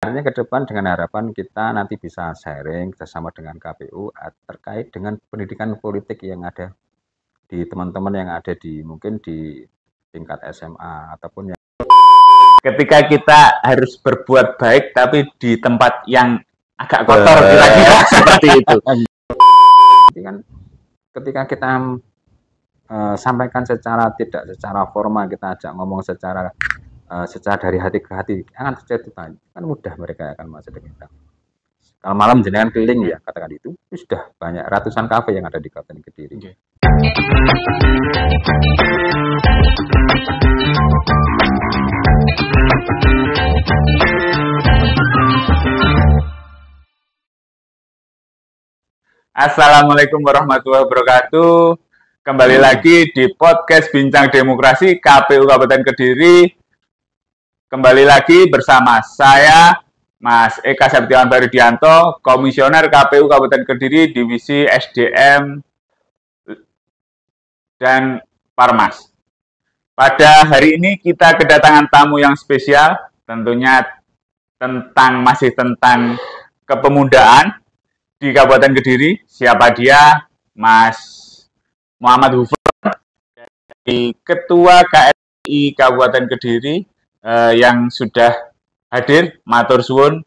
Artinya ke depan dengan harapan kita nanti bisa sharing bersama dengan KPU terkait dengan pendidikan politik yang ada di teman-teman yang ada di mungkin di tingkat SMA ataupun yang ketika kita harus berbuat baik tapi di tempat yang agak kotor kira-kira seperti itu. Jadi kan ketika kita sampaikan secara formal, kita ajak ngomong secara dari hati ke hati, akan terjadi banyak. Kan mudah mereka akan masuk ke kita. Kalau malam jenengan keliling ya, katakan itu sudah banyak ratusan kafe yang ada di Kabupaten Kediri. Okay. Assalamualaikum warahmatullahi wabarakatuh. Kembali lagi di podcast Bincang Demokrasi KPU Kabupaten Kediri. Kembali lagi bersama saya, Mas Eka Septiawan Baridianto, Komisioner KPU Kabupaten Kediri, Divisi SDM dan Parmas. Pada hari ini kita kedatangan tamu yang spesial, tentunya masih tentang kepemudaan di Kabupaten Kediri. Siapa dia? Mas Muhammad Hufron, Ketua KNPI Kabupaten Kediri, yang sudah hadir, matur suwun.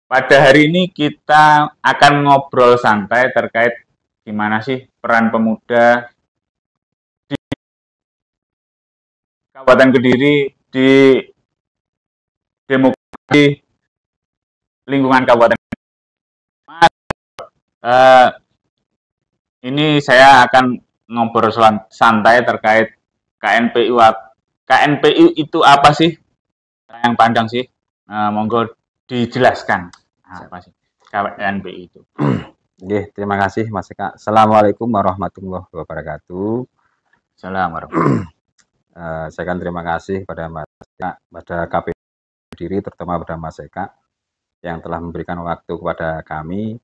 Pada hari ini kita akan ngobrol santai terkait gimana sih peran pemuda di Kabupaten Kediri, di demokrasi lingkungan Kabupaten Kediri. Ini saya akan ngobrol santai terkait KNPI. KNPI itu apa sih? Yang pandang sih, monggo dijelaskan apa sih KNPI itu. Oke, terima kasih Mas Eka. Assalamualaikum warahmatullahi wabarakatuh. Assalamualaikum. Saya kan terima kasih pada Mas Eka, pada KPU Kediri, terutama pada Mas Eka yang telah memberikan waktu kepada kami.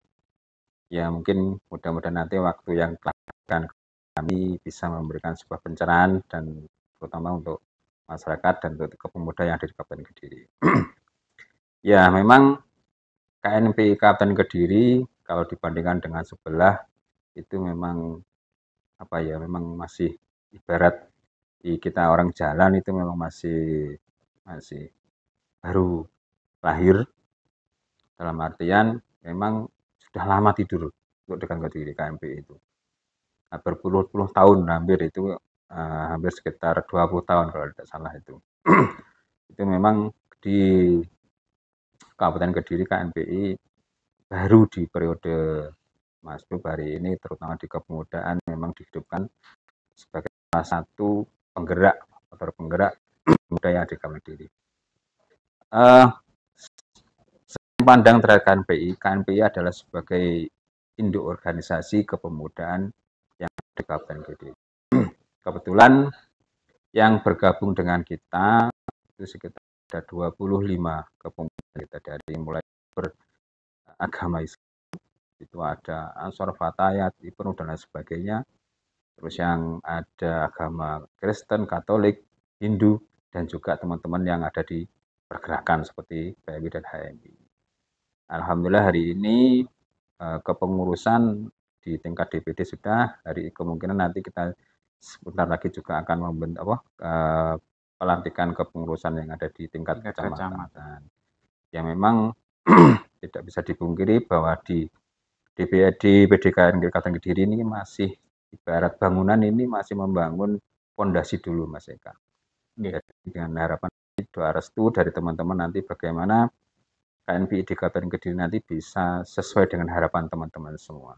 Ya mungkin mudah-mudahan nanti waktu yang telah kami bisa memberikan sebuah pencerahan dan terutama untuk masyarakat dan untuk pemuda yang ada di Kabupaten Kediri. Ya memang KNPI Kabupaten Kediri kalau dibandingkan dengan sebelah itu memang memang masih ibarat kita orang jalan itu memang masih baru lahir, dalam artian memang sudah lama tidur untuk dekat Kediri KNPI itu. Berpuluh-puluh tahun hampir itu. Hampir sekitar 20 tahun kalau tidak salah itu. Itu memang di Kabupaten Kediri KNPI baru di periode Mas Bub hari ini, terutama di kepemudaan memang dihidupkan sebagai salah satu penggerak pemuda yang ada di Kabupaten Kediri. Pandang terhadap KNPI adalah sebagai induk organisasi kepemudaan yang ada di Kabupaten Kediri. Kebetulan yang bergabung dengan kita itu sekitar ada 25 kepemudaan kita, dari mulai beragama Islam, itu ada Ansor Fatayat, Ibnu dan lain sebagainya. Terus yang ada agama Kristen, Katolik, Hindu, dan juga teman-teman yang ada di pergerakan seperti PMI dan HMI. Alhamdulillah hari ini kepengurusan di tingkat DPD sudah, hari kemungkinan nanti kita sebentar lagi juga akan membentuk pelantikan kepengurusan yang ada di tingkat kecamatan. Ya memang tidak bisa dipungkiri bahwa di DPD PDKN Kabupaten Kediri ini masih ibarat bangunan ini masih membangun fondasi dulu Mas Eka. Jadi dengan harapan doa restu dari teman-teman nanti bagaimana KNPI di Kabupaten Kediri nanti bisa sesuai dengan harapan teman-teman semua.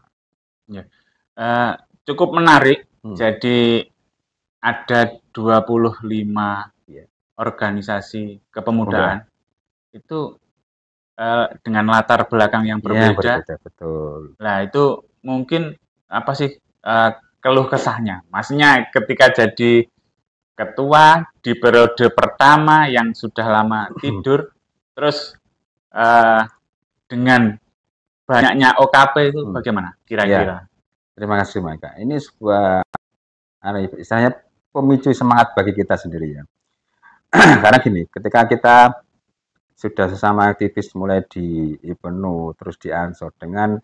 Ya. Cukup menarik. Jadi ada 25 organisasi kepemudaan itu dengan latar belakang yang berbeda. Ya, betul. Nah, itu mungkin apa sih keluh kesahnya? Maksudnya ketika jadi ketua di periode pertama yang sudah lama tidur, terus dengan banyaknya OKP itu bagaimana kira-kira? Ya. Terima kasih Maka. Ini sebuah istilahnya pemicu semangat bagi kita sendiri ya. Karena gini, ketika kita sudah sesama aktivis mulai di IPNU, terus di Ansor dengan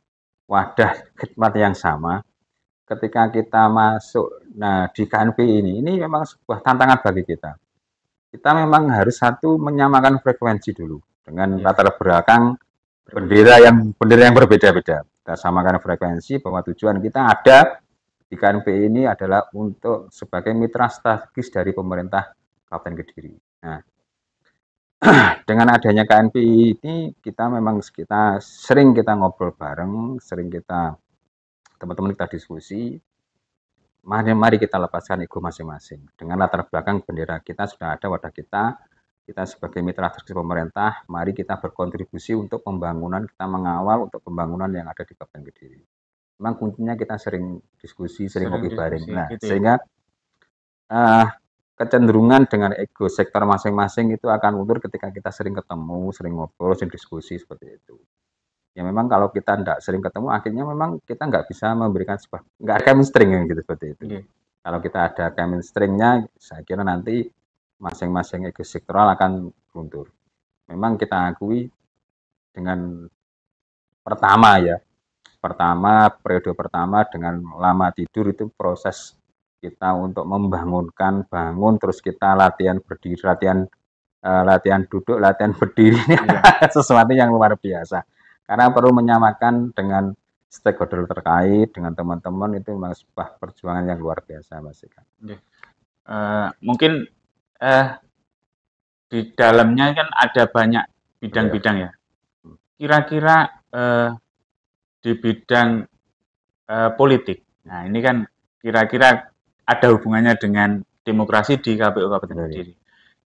wadah khidmat yang sama, ketika kita masuk, nah di KNPI ini memang sebuah tantangan bagi kita. Kita memang harus satu menyamakan frekuensi dulu dengan latar belakang bendera yang berbeda-beda. Kita samakan frekuensi bahwa tujuan kita ada di KNPI ini adalah untuk sebagai mitra strategis dari pemerintah Kabupaten Kediri. Nah, dengan adanya KNPI ini kita sering kita ngobrol bareng, sering kita teman-teman kita diskusi. Mari kita lepaskan ego masing-masing. Dengan latar belakang bendera kita sudah ada, wadah kita sebagai mitra strategis pemerintah, mari kita berkontribusi untuk pembangunan, kita mengawal untuk pembangunan yang ada di Kabupaten Kediri. Memang kuncinya kita sering diskusi, sering ngopi bareng. Nah, gitu ya? Sehingga kecenderungan dengan ego sektor masing-masing itu akan mundur ketika kita sering ketemu, sering ngobrol, sering diskusi seperti itu. Ya memang kalau kita tidak sering ketemu, akhirnya memang kita nggak bisa memberikan nggak chemistry gitu seperti itu. Kalau kita ada chemistry-nya, saya kira nanti masing-masing ego sektoral akan luntur. Memang kita akui dengan periode pertama dengan lama tidur itu proses kita untuk bangun, terus kita latihan berdiri, latihan duduk, latihan berdiri, sesuatu yang luar biasa. Karena perlu menyamakan dengan stakeholder terkait, dengan teman-teman, itu memang sebuah perjuangan yang luar biasa, Mas Ika. Mungkin di dalamnya kan ada banyak bidang-bidang ya. Kira-kira di bidang politik, nah ini kan kira-kira ada hubungannya dengan demokrasi di KPU Kabupaten Kediri.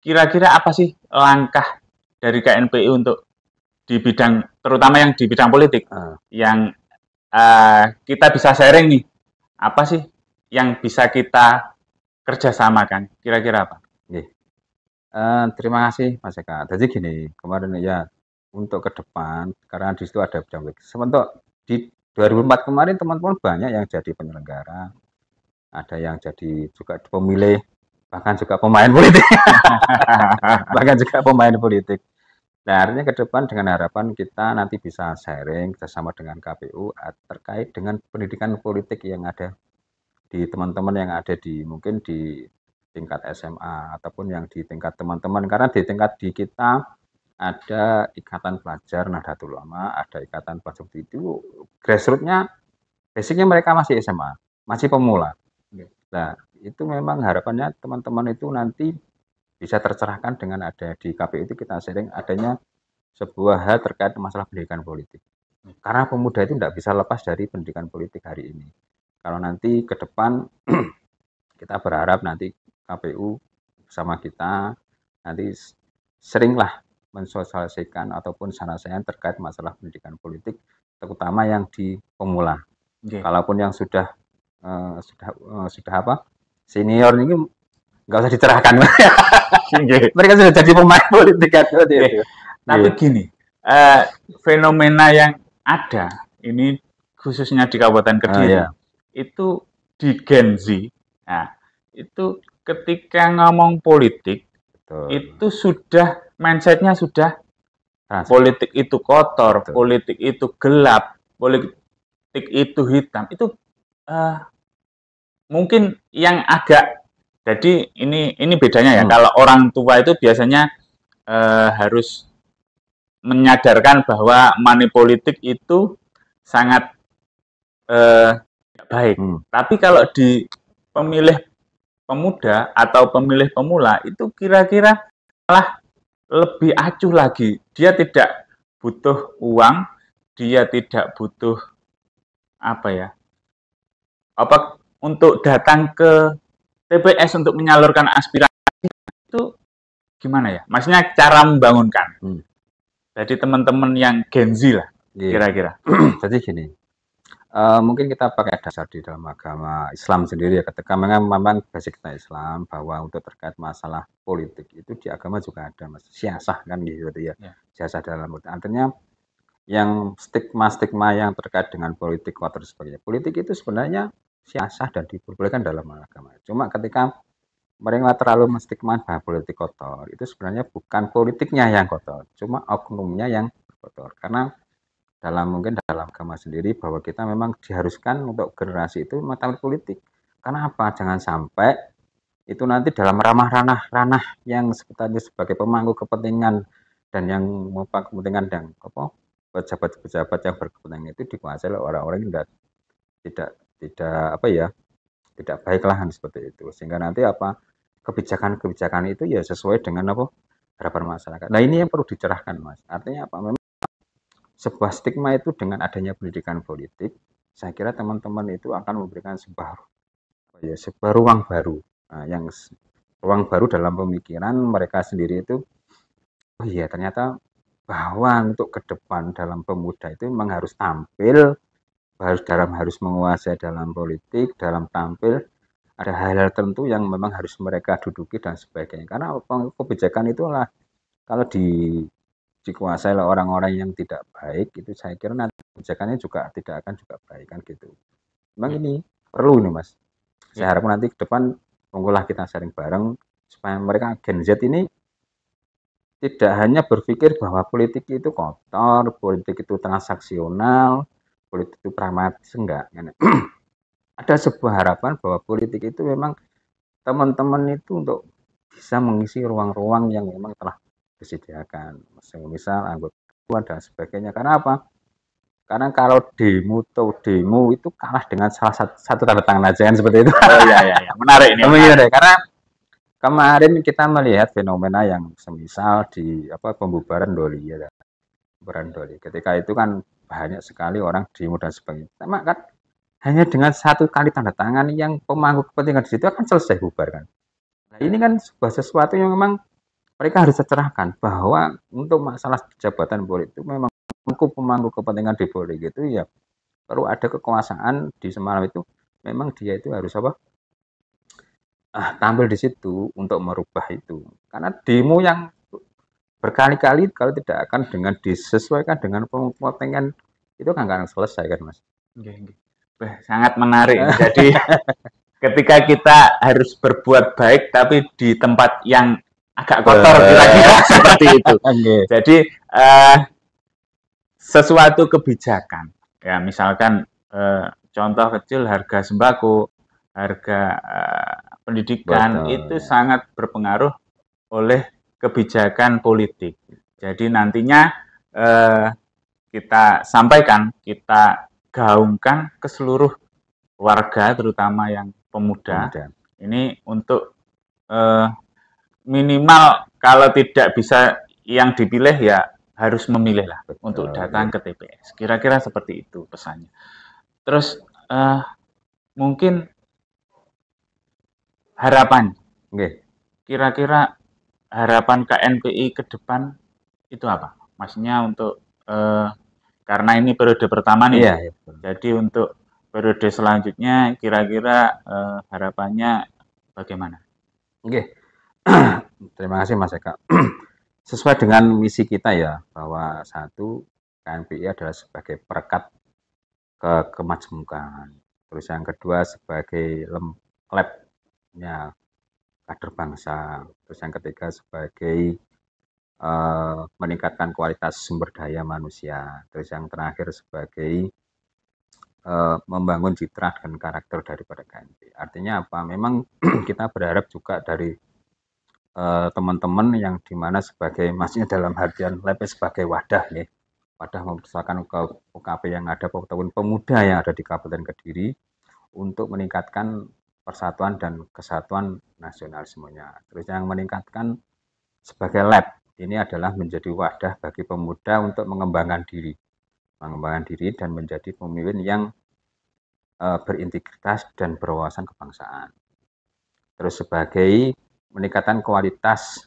Kira-kira apa sih langkah dari KNPI untuk di bidang, terutama yang di bidang politik, yang kita bisa sharing nih, apa sih yang bisa kita kerjasamakan, kira-kira apa? Terima kasih Mas Eka. Jadi gini, kemarin ya untuk ke depan, karena di situ ada bidang politik. Sebenarnya di 2004 kemarin teman-teman banyak yang jadi penyelenggara, ada yang jadi juga pemilih, bahkan juga pemain politik. Nah, artinya ke depan dengan harapan kita nanti bisa sharing bersama dengan KPU terkait dengan pendidikan politik yang ada di teman-teman yang ada di mungkin di tingkat SMA ataupun yang di tingkat teman-teman, karena di tingkat di kita ada Ikatan Pelajar Nahdlatul Ulama, ada Ikatan Pelajar itu grassroots-nya basicnya mereka masih SMA, masih pemula. Nah, itu memang harapannya teman-teman itu nanti bisa tercerahkan dengan ada di KPU itu kita sharing adanya sebuah hal terkait masalah pendidikan politik. Karena pemuda itu tidak bisa lepas dari pendidikan politik hari ini. Kalau nanti ke depan kita berharap nanti KPU bersama kita nanti seringlah mensosialisasikan ataupun sana-sana terkait masalah pendidikan politik, terutama yang di pemula. Kalaupun yang sudah senior ini nggak usah dicerahkan. Mereka sudah jadi pemain politik kan. Tapi gini, fenomena yang ada ini khususnya di Kabupaten Kediri itu di Gen Z. Nah, itu ketika ngomong politik itu sudah mindsetnya sudah politik itu kotor, politik itu gelap, politik itu hitam. Itu mungkin yang agak, jadi ini bedanya ya. Kalau orang tua itu biasanya harus menyadarkan bahwa money politik itu sangat baik. Tapi kalau di pemilih pemuda atau pemilih pemula itu kira-kira malah lebih acuh lagi. Dia tidak butuh uang, dia tidak butuh untuk datang ke TPS untuk menyalurkan aspirasi itu gimana ya? Maksudnya cara membangunkan. Jadi teman-teman yang Gen Z lah, kira-kira. Jadi gini, mungkin kita pakai dasar di dalam agama Islam sendiri ya, ketika memang basic kita Islam, bahwa untuk terkait masalah politik itu di agama juga ada siasah kan gitu ya. Siasah dalam artinya yang stigma yang terkait dengan politik kotor sebagainya. Politik itu sebenarnya siasah dan diperbolehkan dalam agama. Cuma ketika mereka terlalu menstigma bahwa politik kotor. Itu sebenarnya bukan politiknya yang kotor, cuma oknumnya yang kotor. Karena mungkin dalam agama sendiri bahwa kita memang diharuskan untuk generasi itu mengetahui politik. Karena apa? Jangan sampai itu nanti dalam ranah yang sebetulnya sebagai pemangku kepentingan dan yang mempunyai kepentingan dan pejabat-pejabat yang berkepentingan itu dikuasai oleh orang-orang yang tidak tidak baiklah seperti itu, sehingga nanti kebijakan-kebijakan itu ya sesuai dengan harapan masyarakat. Nah ini yang perlu dicerahkan, Mas. Artinya apa? Memang sebuah stigma itu dengan adanya pendidikan politik, saya kira teman-teman itu akan memberikan sebuah ruang baru, yang ruang baru dalam pemikiran mereka sendiri itu. Oh iya, ternyata bahwa untuk ke depan dalam pemuda itu memang harus tampil, harus menguasai dalam politik, dalam tampil, ada hal-hal tertentu yang memang harus mereka duduki dan sebagainya. Karena kebijakan itulah kalau dikuasai oleh orang-orang yang tidak baik, itu saya kira nanti kebijakannya juga tidak akan juga baik kan gitu. Memang ini perlu nih, Mas. Saya harap nanti ke depan tunggulah kita sharing bareng supaya mereka Gen Z ini tidak hanya berpikir bahwa politik itu kotor, politik itu transaksional, politik itu pragmatis, enggak. Ada sebuah harapan bahwa politik itu memang teman-teman itu untuk bisa mengisi ruang-ruang yang memang telah disediakan. Misal anggota dan sebagainya. Karena apa? Karena kalau demo itu kalah dengan salah satu tanda tangan aja kan seperti itu. Oh iya. Menarik ini. Menarik. Karena kemarin kita melihat fenomena yang semisal di pembubaran Doli ya. Pembubaran Doli. Ketika itu kan banyak sekali orang demo dan sebagainya. Sama kan hanya dengan satu kali tanda tangan yang pemangku kepentingan di situ akan selesai bubar kan. Nah, ini kan sesuatu yang memang mereka harus tercerahkan bahwa untuk masalah jabatan politik itu memang pemangku kepentingan di politik itu ya perlu ada kekuasaan di Semarang itu memang dia itu harus tampil di situ untuk merubah itu. Karena demo yang berkali-kali kalau tidak akan dengan disesuaikan dengan kepentingan itu kan akan selesai kan, Mas. Sangat menarik. Jadi ketika kita harus berbuat baik tapi di tempat yang agak kotor kira-kira seperti itu. Jadi sesuatu kebijakan, ya misalkan contoh kecil harga sembako, harga pendidikan. Betul, itu sangat berpengaruh oleh kebijakan politik. Jadi nantinya kita sampaikan, kita gaungkan ke seluruh warga, terutama yang pemuda. Ini untuk minimal kalau tidak bisa yang dipilih ya harus memilih lah. Betul, untuk datang ke TPS. Kira-kira seperti itu pesannya. Terus mungkin harapan. Kira-kira harapan KNPI ke depan itu apa? Maksudnya untuk karena ini periode pertama nih. Iya. Jadi untuk periode selanjutnya kira-kira harapannya bagaimana? Terima kasih Mas Eka. Sesuai dengan misi kita ya, bahwa satu, KNPI adalah sebagai perekat kemajmukan. Terus yang kedua sebagai labnya kader bangsa. Terus yang ketiga sebagai meningkatkan kualitas sumber daya manusia. Terus yang terakhir sebagai membangun citra dan karakter daripada KNPI. Artinya apa? Memang kita berharap juga dari teman-teman yang dimana sebagai maksudnya dalam artian LEP sebagai wadah nih, wadah mempersatukan ke UKP yang ada, ataupun pemuda yang ada di Kabupaten Kediri untuk meningkatkan persatuan dan kesatuan nasionalismenya. Terus yang meningkatkan sebagai LEP ini adalah menjadi wadah bagi pemuda untuk mengembangkan diri dan menjadi pemimpin yang berintegritas dan berwawasan kebangsaan. Terus sebagai meningkatkan kualitas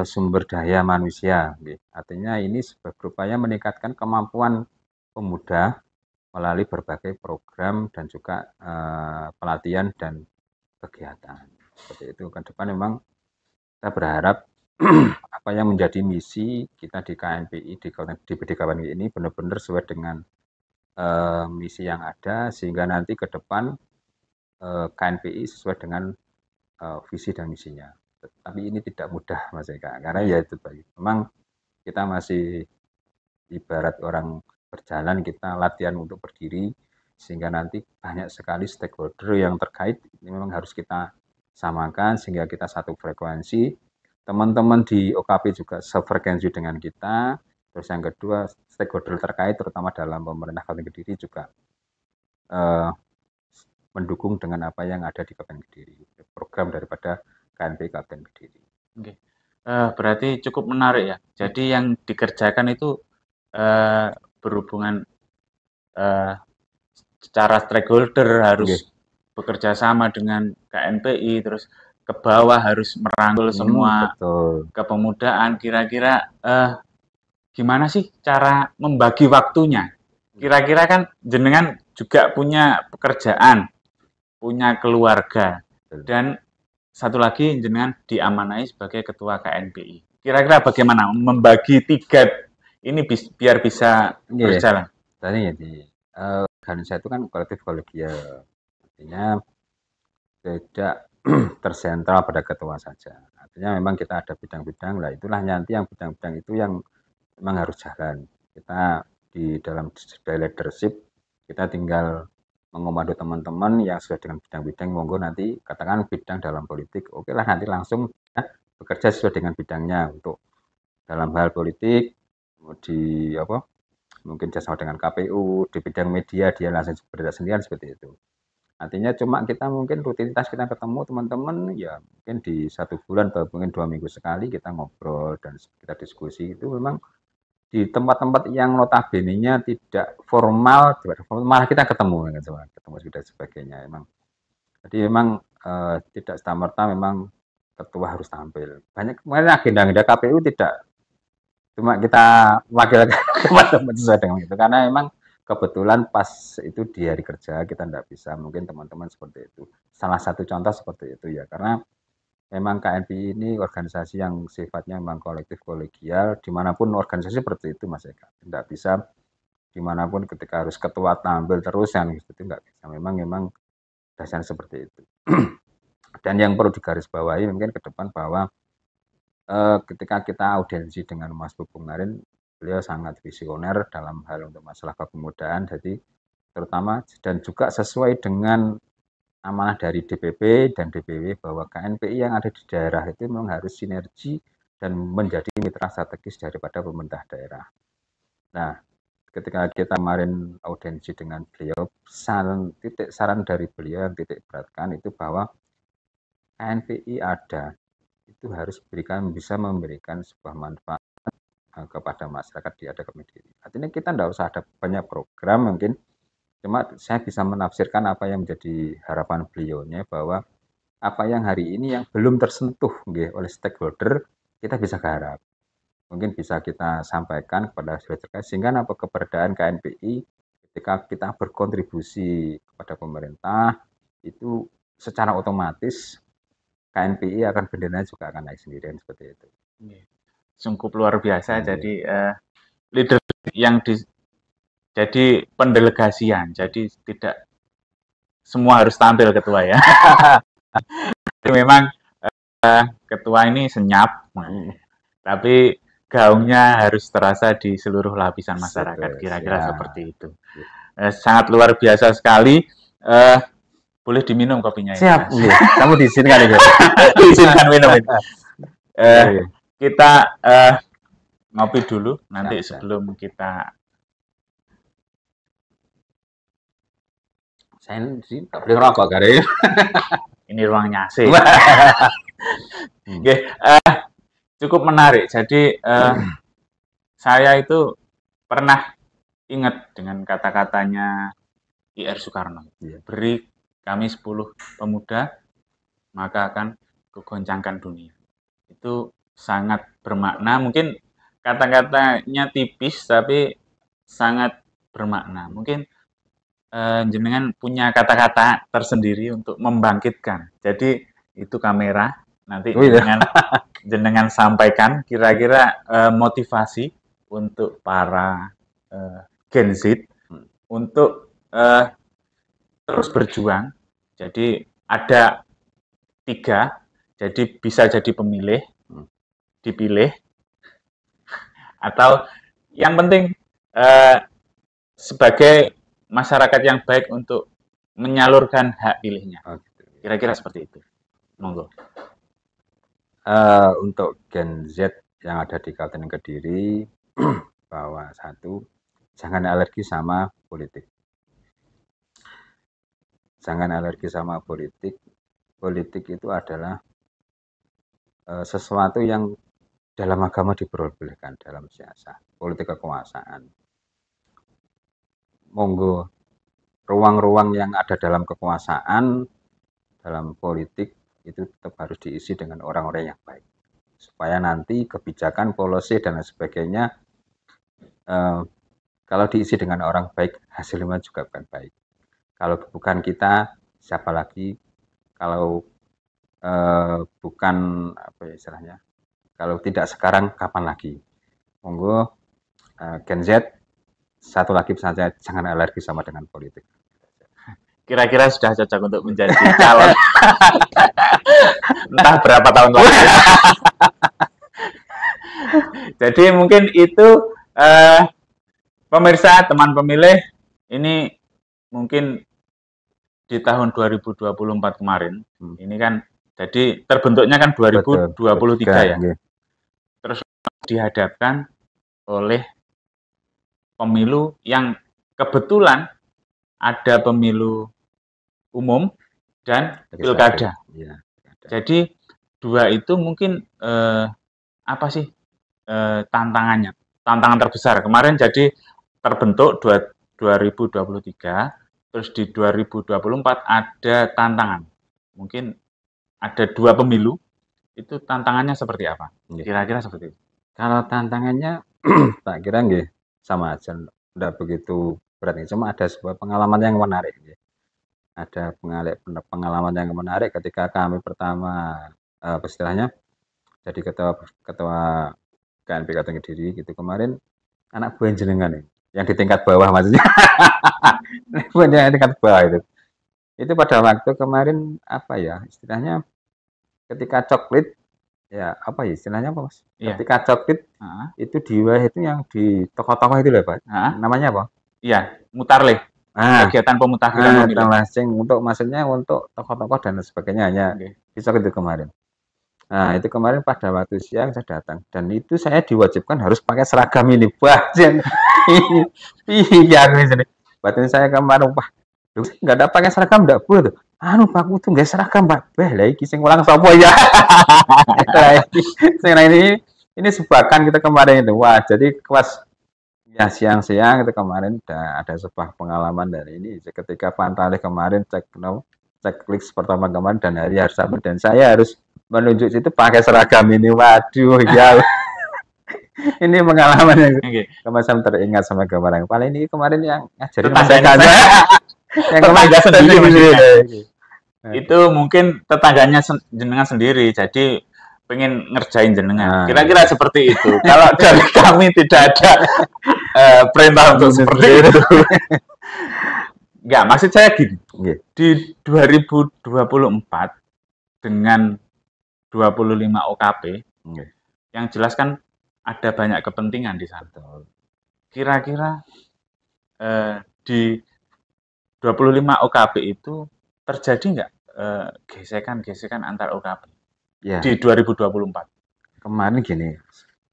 sumber daya manusia. Artinya ini berupaya meningkatkan kemampuan pemuda melalui berbagai program dan juga pelatihan dan kegiatan. Seperti itu. Ke depan memang kita berharap apa yang menjadi misi kita di KNPI, di KNPI ini benar-benar sesuai dengan misi yang ada, sehingga nanti ke depan KNPI sesuai dengan visi dan misinya. Tapi ini tidak mudah Mas Eka, karena ya itu tadi, memang kita masih ibarat orang berjalan, kita latihan untuk berdiri, sehingga nanti banyak sekali stakeholder yang terkait, ini memang harus kita samakan sehingga kita satu frekuensi. Teman-teman di OKP juga sefrekuensi dengan kita. Terus yang kedua, stakeholder terkait terutama dalam pemerintah Kabupaten Kediri juga mendukung dengan apa yang ada di Kabupaten Kediri, program daripada KNPI Kabupaten Kediri. Oke. Berarti cukup menarik ya. Jadi yang dikerjakan itu berhubungan secara stakeholder harus bekerja sama dengan KNPI, terus ke bawah harus merangkul semua Betul. kepemudaan. Kira-kira gimana sih cara membagi waktunya? Kira-kira kan jenengan juga punya pekerjaan, punya keluarga, dan satu lagi jenengan diamanai sebagai ketua KNPI. Kira-kira bagaimana membagi tiga ini biar bisa berjalan? Tadi ya organisasi itu kan kolektif kolegial, artinya tidak tersentral pada ketua saja. Artinya memang kita ada bidang-bidang, lah itulah nanti yang bidang-bidang itu yang memang harus jalan. Kita di dalam leadership kita tinggal mengomando teman-teman yang sesuai dengan bidang-bidang, monggo nanti katakan bidang dalam politik, oke lah nanti langsung ya, bekerja sesuai dengan bidangnya. Untuk dalam hal politik di apa mungkin bersama dengan KPU, di bidang media dia langsung bergerak sendirian seperti itu. Artinya cuma kita mungkin rutinitas kita ketemu teman-teman ya mungkin di 1 bulan atau mungkin 2 minggu sekali kita ngobrol dan kita diskusi. Itu memang di tempat-tempat yang notabene-nya tidak formal, malah kita ketemu dan sebagainya. Emang jadi memang tidak serta-merta memang ketua harus tampil. Banyak kemarin agenda-agenda KPU tidak cuma kita wakilkan teman-teman sesuai dengan itu, karena memang kebetulan pas itu di hari kerja kita tidak bisa, mungkin teman-teman seperti itu. Salah satu contoh seperti itu ya, karena memang KNPI ini organisasi yang sifatnya memang kolektif kolegial, dimanapun organisasi seperti itu Mas Eka. Tidak bisa dimanapun ketika harus ketua tampil terus yang itu nggak bisa. Memang dasarnya seperti itu. Dan yang perlu digarisbawahi mungkin ke depan bahwa ketika kita audiensi dengan Mas Bubung kemarin, beliau sangat visioner dalam hal untuk masalah kepemudaan, jadi terutama dan juga sesuai dengan amanah dari DPP dan DPW bahwa KNPI yang ada di daerah itu memang harus sinergi dan menjadi mitra strategis daripada pemerintah daerah. Nah, ketika kita kemarin audiensi dengan beliau, titik saran dari beliau yang titik beratkan itu bahwa KNPI ada itu harus bisa memberikan sebuah manfaat kepada masyarakat di ada Kediri. Artinya kita tidak usah ada banyak program mungkin, cuma saya bisa menafsirkan apa yang menjadi harapan beliaunya bahwa apa yang hari ini yang belum tersentuh oleh stakeholder kita bisa garap. Mungkin bisa kita sampaikan kepada masyarakat sehingga apa keberadaan KNPI ketika kita berkontribusi kepada pemerintah itu secara otomatis KNPI akan benderanya juga akan naik sendirian seperti itu. Sungguh luar biasa. Jadi leader yang jadi pendelegasian. Jadi tidak semua harus tampil ketua ya. Memang ketua ini senyap, tapi gaungnya harus terasa di seluruh lapisan masyarakat. Kira-kira seperti itu. Sangat luar biasa sekali. Boleh diminum kopinya. Siap, kamu diizinkan ya. Diizinkan minum. Kita ngopi dulu nanti sebelum kita. Saya sih tak boleh ngerokok kare. Ini ruangnya AC. Cukup menarik. Jadi saya itu pernah ingat dengan kata-katanya IR Soekarno. Beri kami 10 pemuda, maka akan kugoncangkan dunia. Itu sangat bermakna. Mungkin kata-katanya tipis, tapi sangat bermakna. Mungkin jenengan punya kata-kata tersendiri untuk membangkitkan. Jadi itu kamera. Nanti jenengan sampaikan kira-kira motivasi untuk para Gen Z untuk terus berjuang. Jadi ada 3, jadi bisa jadi pemilih, dipilih, atau yang penting sebagai masyarakat yang baik untuk menyalurkan hak pilihnya. Oh, gitu. Kira-kira seperti itu. Monggo. Untuk Gen Z yang ada di Kabupaten Kediri, bahwa satu, jangan alergi sama politik. Jangan alergi sama politik. Politik itu adalah sesuatu yang dalam agama diperbolehkan dalam siasat, politik kekuasaan. Monggo ruang-ruang yang ada dalam kekuasaan, dalam politik itu tetap harus diisi dengan orang-orang yang baik. Supaya nanti kebijakan, policy, dan lain sebagainya, kalau diisi dengan orang baik, hasilnya juga akan baik. Kalau bukan kita, siapa lagi? Kalau bukan apa ya istilahnya? Kalau tidak sekarang, kapan lagi? Monggo Gen Z, satu lagi saja, jangan alergi sama dengan politik. Kira-kira sudah cocok untuk menjadi calon. Entah berapa tahun lagi. Jadi mungkin itu pemirsa, teman pemilih, ini mungkin di tahun 2024 kemarin, ini kan jadi terbentuknya kan 2023 ya. Terus dihadapkan oleh pemilu yang kebetulan ada pemilu umum dan pilkada. Ya. Jadi dua itu mungkin apa sih tantangannya? Tantangan terbesar. Kemarin jadi terbentuk 2023, terus di 2024 ada tantangan. Mungkin ada dua pemilu, itu tantangannya seperti apa? Kira-kira seperti itu. Kalau tantangannya, tak kira nggih sama aja, tidak begitu berat. Cuma ada sebuah pengalaman yang menarik. Ada pengalaman yang menarik ketika kami pertama istilahnya jadi ketua KNP Kabupaten Kediri gitu kemarin, anak buah jenengan yang di tingkat bawah maksudnya. Yang di tingkat bawah itu pada waktu kemarin apa ya istilahnya, ketika coklit ya apa ya istilahnya apa Mas? Iya. Ketika coklit itu di wilayah itu yang di toko-toko itu loh Pak. Namanya apa? Iya, mutarleh. Kegiatan pemutakhiran pemilu. Untuk maksudnya untuk toko-toko dan sebagainya hanya bisa itu kemarin. Nah itu kemarin pada waktu siang saya datang dan itu saya diwajibkan harus pakai seragam ini. Iya ini. Batin saya kemarin nggak ada pakai seragam nggak boleh tuh. Pak tuh nggak seragam Pak. Lagi sing ulang sopo ya. Ini sebakan kita kemarin itu. Wah jadi kelas ya siang-siang itu kemarin ada sebuah pengalaman dari ini ketika Pantalih kemarin checklist pertama kemarin dan hari Sabtu dan saya harus menunjuk situ pakai seragam ini. Waduh ya. Ini pengalaman yang kemarin teringat sama gambar yang paling ini kemarin yang ngajarin tetangganya yang tetangga sendiri. Itu mungkin tetangganya jenengan sendiri jadi pengen ngerjain jenengan. Kira-kira seperti itu. Kalau dari kami tidak ada perintah untuk seperti itu. Enggak, maksud saya gini. Di 2024 dengan 25 OKP, yang jelas kan ada banyak kepentingan di sana. Kira-kira di 25 OKP itu terjadi nggak gesekan-gesekan antar OKP di 2024? Kemarin gini,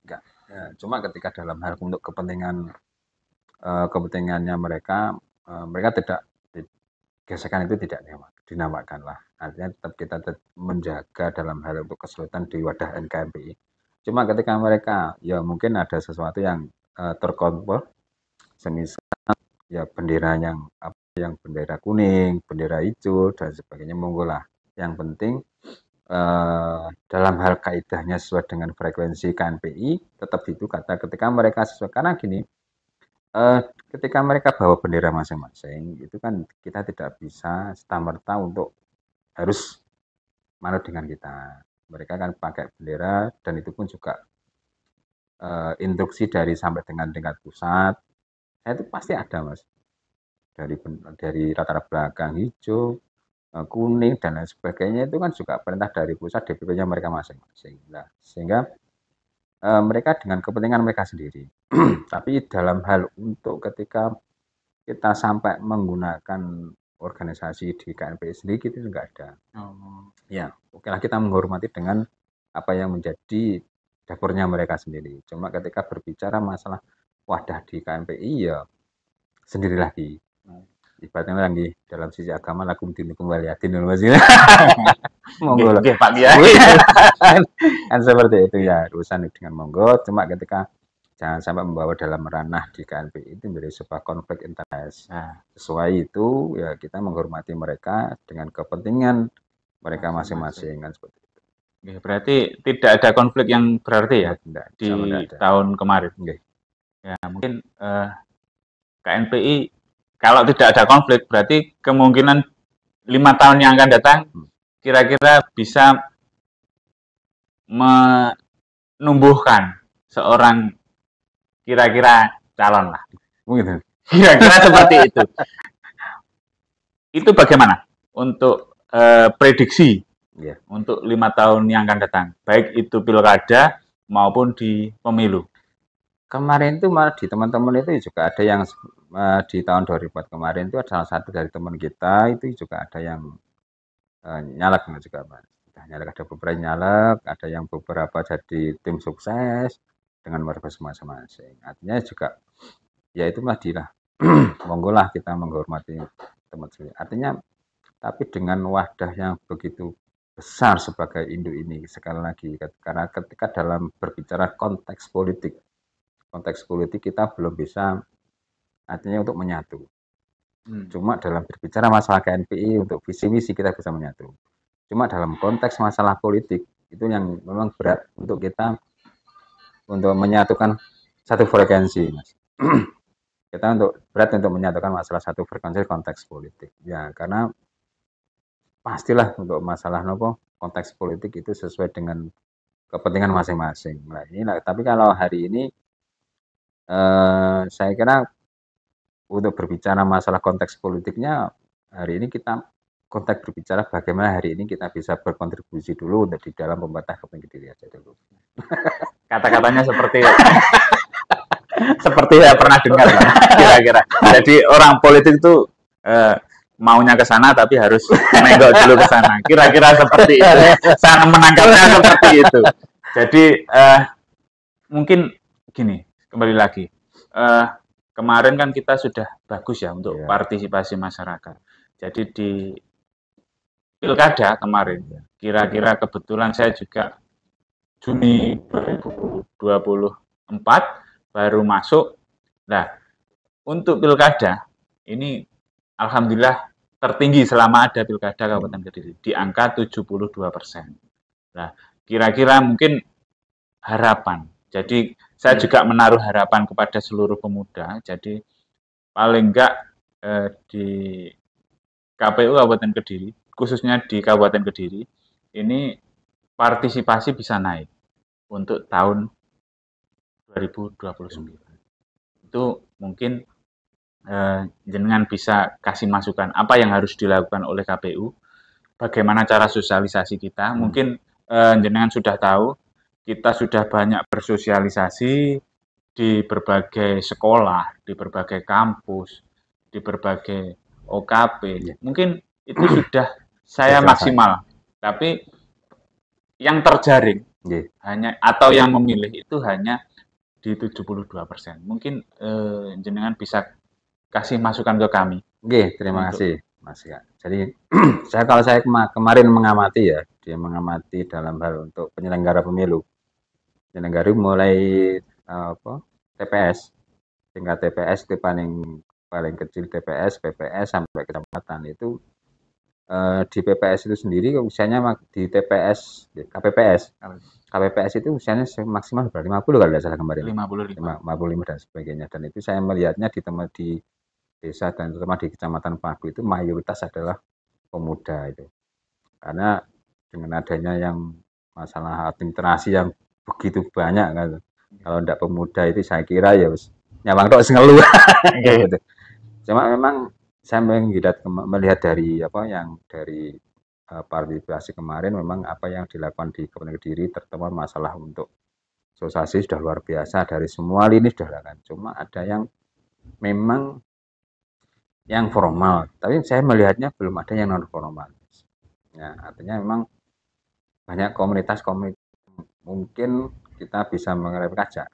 enggak. Ya, cuma ketika dalam hal untuk kepentingannya mereka tidak gesekan itu tidak dinamakan lah. Artinya tetap kita menjaga dalam hal untuk kesulitan di wadah NKMPI. Cuma ketika mereka ya mungkin ada sesuatu yang terkontrol, semisal ya bendera yang bendera kuning, bendera hijau dan sebagainya, monggo lah. Yang penting dalam hal kaidahnya sesuai dengan frekuensi KNPI tetap itu kata ketika mereka sesuai, karena gini ketika mereka bawa bendera masing-masing itu kan kita tidak bisa serta-merta untuk harus manut dengan kita. Mereka kan pakai bendera dan itu pun juga instruksi dari sampai dengan tingkat pusat. Itu pasti ada Mas. Dari latar belakang hijau, kuning dan lain sebagainya itu kan juga perintah dari pusat, DPP-nya mereka masing-masing. Nah, sehingga mereka dengan kepentingan mereka sendiri. Tapi dalam hal untuk ketika kita sampai menggunakan organisasi di KNPI sendiri itu enggak ada. Ya, oke lah kita menghormati dengan apa yang menjadi dapurnya mereka sendiri. Cuma ketika berbicara masalah wadah di KNPI ya sendiri lagi. Ibaratnya lagi dalam sisi agama lakum dinukum waliyatin dulu Mas. Monggo Nggih, Pak Kiai. kan seperti itu ya urusan dengan monggo. Cuma ketika jangan sampai membawa dalam ranah di KNPI itu menjadi sebuah konflik interest. Nah, sesuai itu ya kita menghormati mereka dengan kepentingan mereka masing-masing kan seperti itu. Berarti tidak ada konflik yang berarti ya Tidak, di tahun kemarin. Nggih. Ya mungkin KNPI kalau tidak ada konflik berarti kemungkinan 5 tahun yang akan datang kira-kira bisa menumbuhkan seorang kira-kira calon lah. Begitu. Kira-kira seperti itu. Itu bagaimana untuk prediksi untuk 5 tahun yang akan datang, baik itu pilkada maupun di pemilu? Kemarin itu malah di teman-teman itu juga ada yang di tahun 2004 kemarin itu ada salah satu dari teman kita itu juga ada yang nyalek juga Mas. Nyalek ada beberapa nyalek, ada yang beberapa jadi tim sukses dengan mereka masing-masing. Artinya juga ya itu lah monggo lah kita menghormati teman sendiri. Artinya tapi dengan wadah yang begitu besar sebagai induk ini sekali lagi karena ketika dalam berbicara konteks politik kita belum bisa artinya untuk menyatu. Cuma dalam berbicara masalah KNPI untuk visi misi kita bisa menyatu. Cuma dalam konteks masalah politik itu yang memang berat untuk kita untuk menyatukan satu frekuensi, Mas. Kita berat untuk menyatukan masalah satu frekuensi konteks politik. Ya, karena pastilah untuk masalah konteks politik itu sesuai dengan kepentingan masing-masing. Nah, tapi kalau hari ini saya kira untuk berbicara masalah konteks politiknya hari ini kita konteks berbicara bagaimana hari ini kita bisa berkontribusi dulu untuk di dalam pemerintah kepentingan diri aja dulu. Kata-katanya seperti seperti ya pernah dengar kira-kira. Jadi orang politik itu maunya ke sana tapi harus nengok dulu ke sana. Kira-kira seperti itu. Saya menangkapnya seperti itu. Jadi mungkin gini, kembali lagi. Kemarin kan kita sudah bagus ya untuk partisipasi masyarakat. Jadi di pilkada kemarin, kira-kira kebetulan saya juga Juni 2024 baru masuk. Nah, untuk pilkada ini alhamdulillah tertinggi selama ada pilkada Kabupaten Kediri di angka 72%. Nah, kira-kira mungkin harapan. Jadi saya juga menaruh harapan kepada seluruh pemuda. Jadi paling enggak di KPU Kabupaten Kediri, khususnya di Kabupaten Kediri, ini partisipasi bisa naik untuk tahun 2029. Itu mungkin jenengan bisa kasih masukan apa yang harus dilakukan oleh KPU, bagaimana cara sosialisasi kita. Mungkin jenengan sudah tahu, kita sudah banyak bersosialisasi di berbagai sekolah, di berbagai kampus, di berbagai OKP. Mungkin itu sudah saya maksimal, tapi yang terjaring hanya atau yang memilih itu hanya di 72%. Mungkin jenengan bisa kasih masukan ke kami. Oke, terima kasih Mas ya. Jadi kalau saya kemarin mengamati ya, dia mengamati dalam hal untuk penyelenggara pemilu. Penyelenggara mulai TPS, tingkat TPS itu paling kecil TPS, PPS sampai kecamatan itu di PPS itu sendiri usianya di TPS, KPPS itu usianya maksimal berapa? 50 kalau tidak salah kemarin. 55 dan sebagainya. Dan itu saya melihatnya di desa dan terutama di Kecamatan Pagu itu mayoritas adalah pemuda itu. Karena dengan adanya yang masalah administrasi yang begitu banyak kan. Kalau tidak pemuda itu saya kira ya nyawang tok ngeluh. Gitu. Cuma memang saya melihat dari partisipasi kemarin, memang apa yang dilakukan di Kabupaten Kediri, terutama masalah untuk sosialisasi sudah luar biasa, dari semua lini sudah dilakukan. Cuma ada yang memang yang formal, tapi saya melihatnya belum ada yang non formal. Ya, artinya memang banyak komunitas mungkin kita bisa mengelepaskan.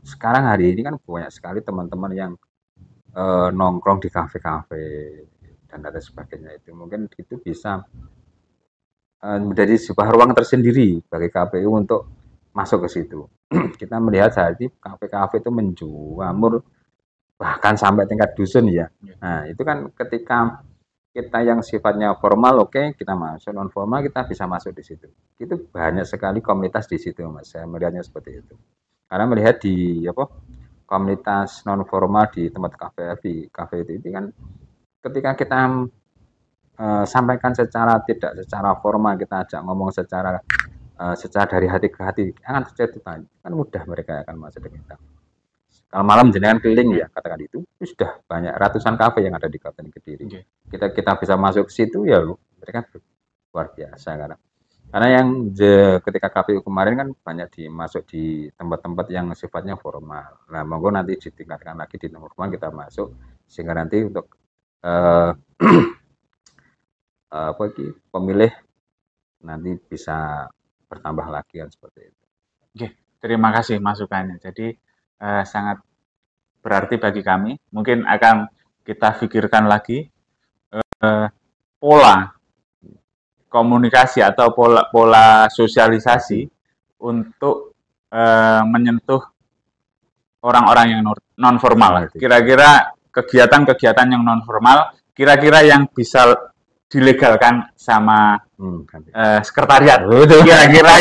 Sekarang hari ini kan banyak sekali teman-teman yang nongkrong di kafe-kafe dan lain sebagainya, itu mungkin itu bisa menjadi sebuah ruang tersendiri bagi KPU untuk masuk ke situ. Kita melihat saat ini kafe-kafe itu menjamur bahkan sampai tingkat dusun ya. Nah, itu kan ketika kita yang sifatnya formal, oke, kita masuk, non formal kita bisa masuk di situ. Itu banyak sekali komunitas di situ, Mas. Saya melihatnya seperti itu. Karena melihat di komunitas non formal di tempat kafe itu kan ketika kita sampaikan tidak secara formal, kita ajak ngomong secara dari hati ke hati, akan terjadi banyak, kan mudah mereka akan masuk ke kita. Kalau malam jenengan keliling ya, katakan itu sudah banyak ratusan kafe yang ada di Kabupaten Kediri. Kita bisa masuk ke situ ya, mereka luar biasa karena yang ketika KPU kemarin kan banyak masuk di tempat-tempat yang sifatnya formal. Nah, monggo nanti ditingkatkan lagi di nomor formal, kita masuk sehingga nanti untuk pemilih nanti bisa bertambah lagi kan, seperti itu. Oke, terima kasih masukannya. Jadi sangat berarti bagi kami. Mungkin akan kita pikirkan lagi pola komunikasi atau pola sosialisasi untuk menyentuh orang-orang yang non formal. Kira-kira kegiatan-kegiatan yang non formal, kira-kira yang bisa dilegalkan sama sekretariat. Kira-kira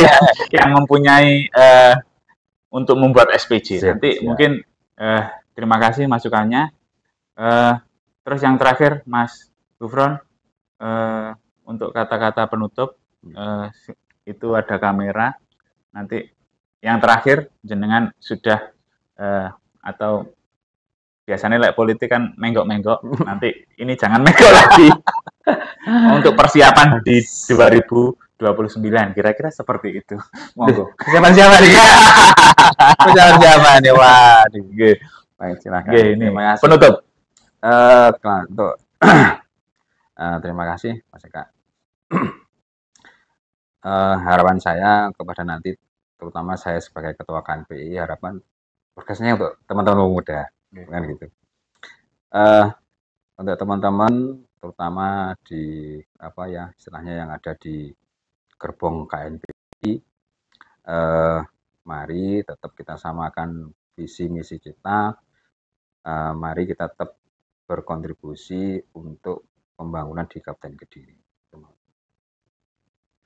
yang mempunyai untuk membuat SPJ. Nanti mungkin terima kasih masukannya. Terus yang terakhir, Mas Gufron, untuk kata-kata penutup, itu ada kamera. Nanti yang terakhir, jenengan sudah atau biasanya politik kan menggok-menggok. Nanti ini jangan menggok lagi. Untuk persiapan di 2029, kira-kira seperti itu. Monggo. Siapa nih? Siapa nih? Waduh. Baik, silakan. Ini penutup. Untuk terima kasih, Mas Eka. Harapan saya kepada nanti, terutama saya sebagai Ketua KNPI, harapan tugasnya untuk teman-teman muda, kan gitu. Untuk teman-teman, terutama di istilahnya yang ada di gerbong KNPI, mari tetap kita samakan visi misi kita. Mari kita tetap berkontribusi untuk pembangunan di Kabupaten Kediri.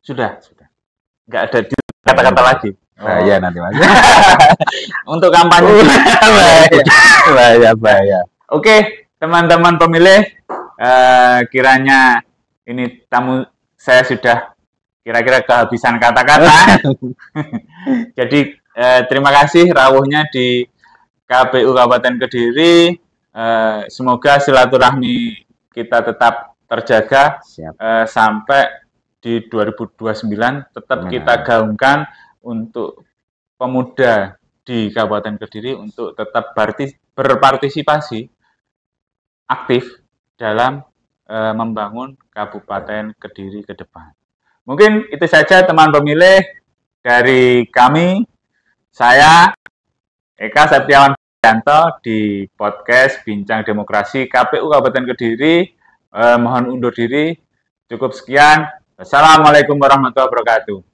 Sudah. Nggak ada kata-kata lagi. Bahaya nanti, Mas. Untuk kampanye. Bahaya. Oke, teman-teman pemilih, kiranya ini tamu saya sudah kira-kira kehabisan kata-kata. Jadi terima kasih rawuhnya di KPU Kabupaten Kediri. Semoga silaturahmi kita tetap terjaga sampai di 2029 tetap kita gaungkan untuk pemuda di Kabupaten Kediri untuk tetap berpartisipasi aktif dalam membangun Kabupaten Kediri ke depan. Mungkin itu saja teman pemilih dari kami. Saya Eka Septiawan Yanto di podcast Bincang Demokrasi KPU Kabupaten Kediri. Mohon undur diri. Cukup sekian. Wassalamualaikum warahmatullahi wabarakatuh.